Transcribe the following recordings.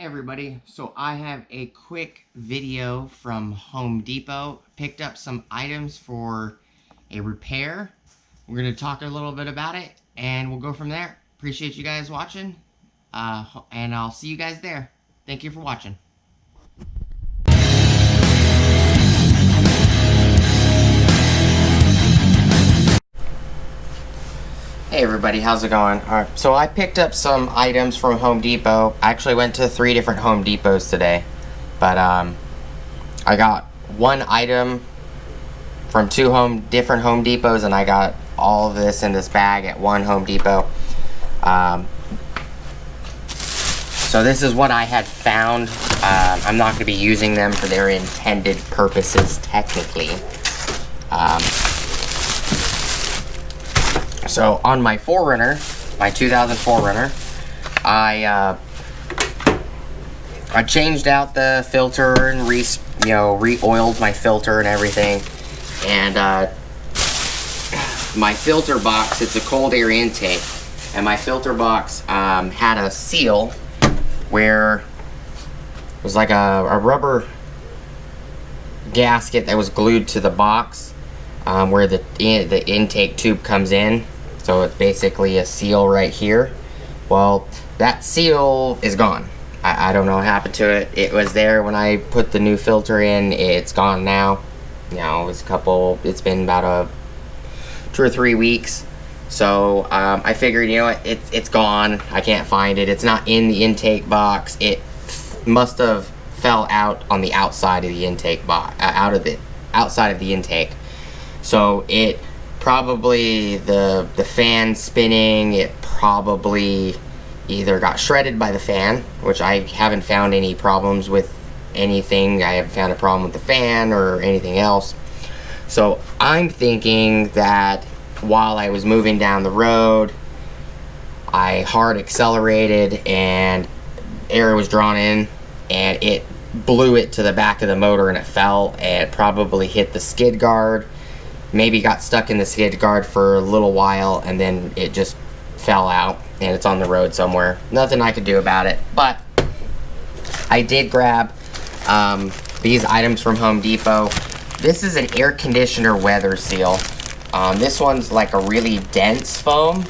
Hey everybody, so I have a quick video from Home Depot. Picked up some items for a repair. We're going to talk a little bit about it and we'll go from there. Appreciate you guys watching and I'll see you guys there. Thank you for watching. Hey everybody, how's it going? Alright, so I picked up some items from Home Depot. I actually went to 3 different Home Depots today. But I got one item from 2 different Home Depots, and I got all of this in this bag at one Home Depot. So this is what I had found. I'm not going to be using them for their intended purposes technically. So on my 4Runner, my 2000 4Runner, I changed out the filter and re-oiled my filter and everything. And my filter box, it's a cold air intake, and my filter box had a seal where it was like a rubber gasket that was glued to the box where the intake tube comes in. So it's basically a seal right here. Well, that seal is gone. I don't know what happened to it. It was there when I put the new filter in. It's gone now. It's been about 2 or 3 weeks. So I figured, it's gone. I can't find it. It's not in the intake box. It must have fell out on the outside of the intake box, outside of the intake. So it probably, the fan spinning, it probably either got shredded by the fan, which I haven't found any problems with anything. I haven't found a problem with the fan or anything else. So I'm thinking that while I was moving down the road, I hard accelerated and air was drawn in and it blew it to the back of the motor and it fell and probably hit the skid guard. Maybe got stuck in the skid guard for a little while and then it just fell out and it's on the road somewhere. Nothing I could do about it, but I did grab these items from Home Depot. This is an air conditioner weather seal. This one's like a really dense foam.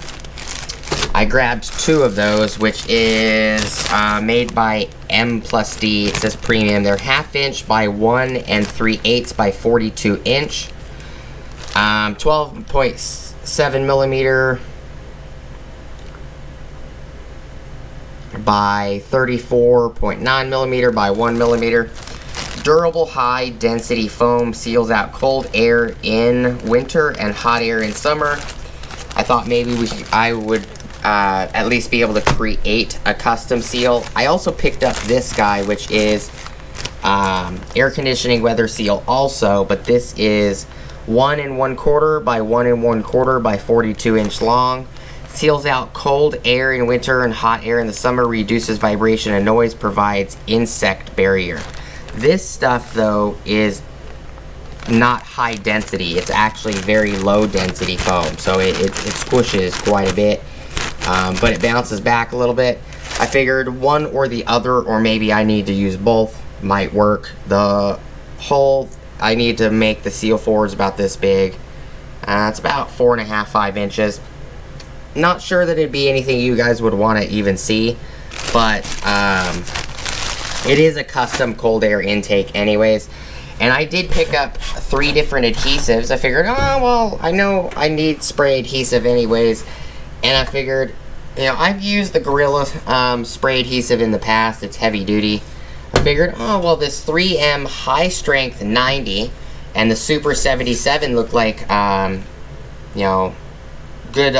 I grabbed 2 of those, which is made by M+D. It says premium. They're 1/2 inch by 1 3/8 by 42 inch. 12.7 millimeter by 34.9 millimeter by 1 millimeter. Durable high density foam, seals out cold air in winter and hot air in summer. I thought maybe I would at least be able to create a custom seal. I also picked up this guy, which is air conditioning weather seal also, but this is 1 1/4 by 1 1/4 by 42 inch long. Seals out cold air in winter and hot air in the summer, reduces vibration and noise, provides insect barrier. This stuff though is not high density. It's actually very low density foam, so it squishes quite a bit, but it bounces back a little bit. I figured one or the other, or maybe I need to use both, might work. The hole I need to make the seal for is about this big. It's about 4.5, 5 inches. Not sure that it'd be anything you guys would want to even see, but it is a custom cold air intake anyways. And I did pick up 3 different adhesives. I figured, oh well, I know I need spray adhesive anyways, and I figured, I've used the Gorilla spray adhesive in the past. It's heavy duty. I figured, oh well, this 3M high strength 90 and the Super 77 look like good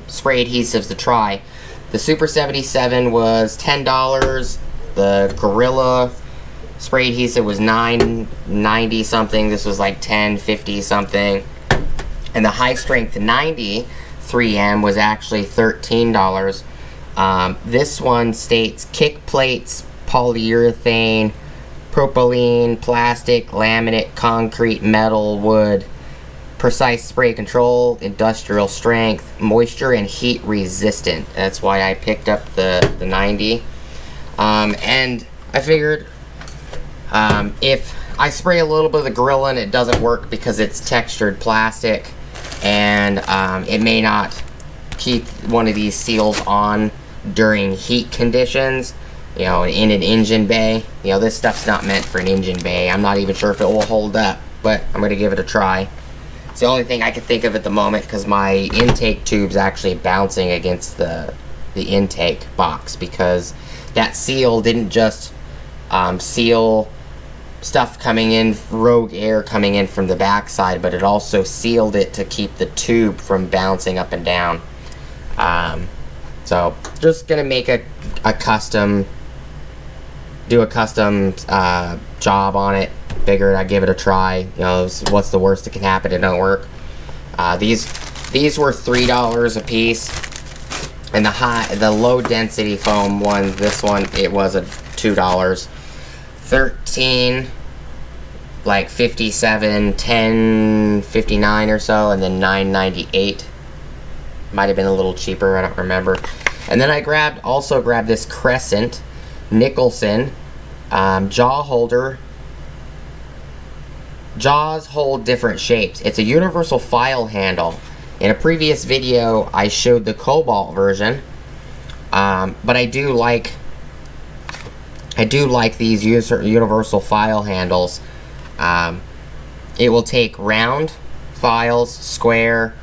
spray adhesives to try. The Super 77 was $10. The Gorilla spray adhesive was $9.90 something. This was like $10.50 something. And the high strength 90 3M was actually $13. This one states kick plates, polyurethane, propylene, plastic, laminate, concrete, metal, wood, precise spray control, industrial strength, moisture and heat resistant. That's why I picked up the 90. And I figured if I spray a little bit of the Gorilla and it doesn't work because it's textured plastic, and it may not keep one of these seals on during heat conditions, you know, in an engine bay. You know, this stuff's not meant for an engine bay. I'm not even sure if it will hold up, but I'm going to give it a try. It's the only thing I can think of at the moment because my intake tube's actually bouncing against the intake box, because that seal didn't just seal stuff coming in, rogue air coming in from the backside, but it also sealed it to keep the tube from bouncing up and down. So just gonna make a custom, do a custom job on it. Figured I'd give it a try. You know, what's the worst that can happen? It don't work. These were $3 a piece, and the low density foam one, this one, it was $2. 13, like 57, 10, 59 or so, and then 9.98. Might have been a little cheaper, I don't remember. And then I also grabbed this Crescent Nicholson jaw holder. Jaws hold different shapes. It's a universal file handle. In a previous video, I showed the Cobalt version, but I do like these universal file handles. It will take round files, square,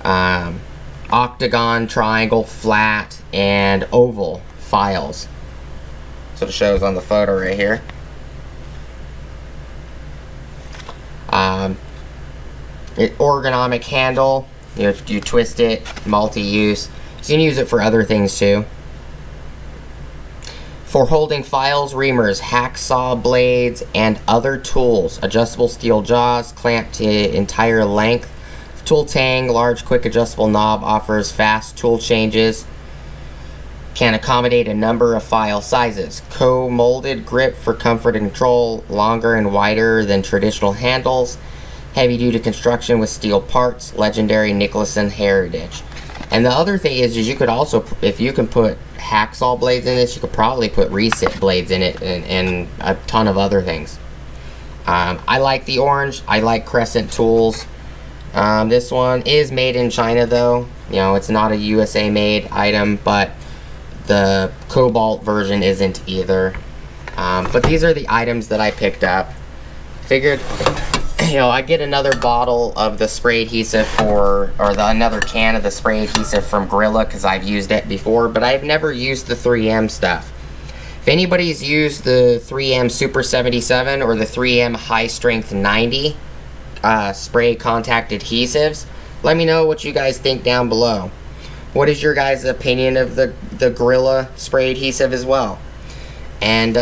octagon, triangle, flat, and oval files. So it shows on the photo right here. Ergonomic handle. You twist it, multi-use. You can use it for other things too. For holding files, reamers, hacksaw blades, and other tools. Adjustable steel jaws, clamped to entire length. Tool tang, large quick adjustable knob, offers fast tool changes. Can accommodate a number of file sizes. Co-molded grip for comfort and control, longer and wider than traditional handles. Heavy duty construction with steel parts, legendary Nicholson heritage. And the other thing is you could also, if you can put hacksaw blades in this, you could probably put reset blades in it, and a ton of other things. I like the orange. I like Crescent tools. This one is made in China though. You know, it's not a USA made item, but the Cobalt version isn't either. But these are the items that I picked up. Figured, you know, I get another bottle of the spray adhesive another can of the spray adhesive from Gorilla, because I've used it before, but I've never used the 3M stuff. If anybody's used the 3M Super 77 or the 3M High Strength 90 spray contact adhesives, let me know what you guys think down below. What is your guys' opinion of the Gorilla spray adhesive as well? And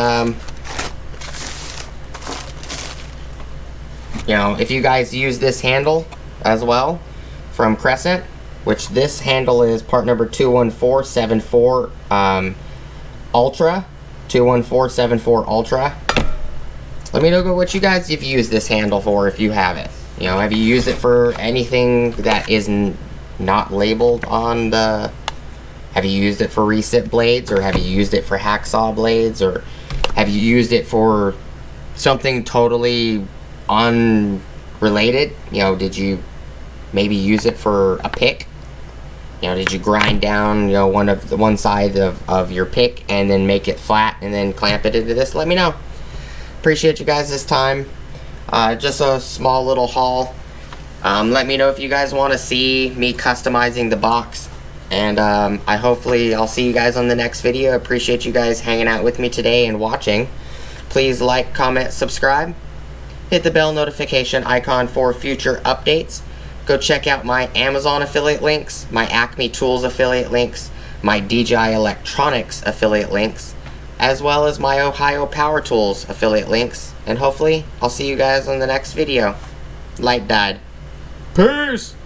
you know, if you guys use this handle as well from Crescent, which this handle is part number 21474 Ultra, 21474 Ultra. Let me know what you guys have used this handle for, if you have it. You know, have you used it for anything that is not labeled on the... Have you used it for reset blades, or have you used it for hacksaw blades, or have you used it for something totally unrelated? You know, did you maybe use it for a pick? You know, did you grind down, you know, one side of your pick and then make it flat and then clamp it into this? Let me know. Appreciate you guys this time. Just a small little haul. Let me know if you guys want to see me customizing the box. And I'll see you guys on the next video. Appreciate you guys hanging out with me today and watching. Please like, comment, subscribe. Hit the bell notification icon for future updates. Go check out my Amazon affiliate links, my Acme Tools affiliate links, my DJI Electronics affiliate links, as well as my Ohio Power Tools affiliate links. And hopefully, I'll see you guys on the next video. Light died. Peace!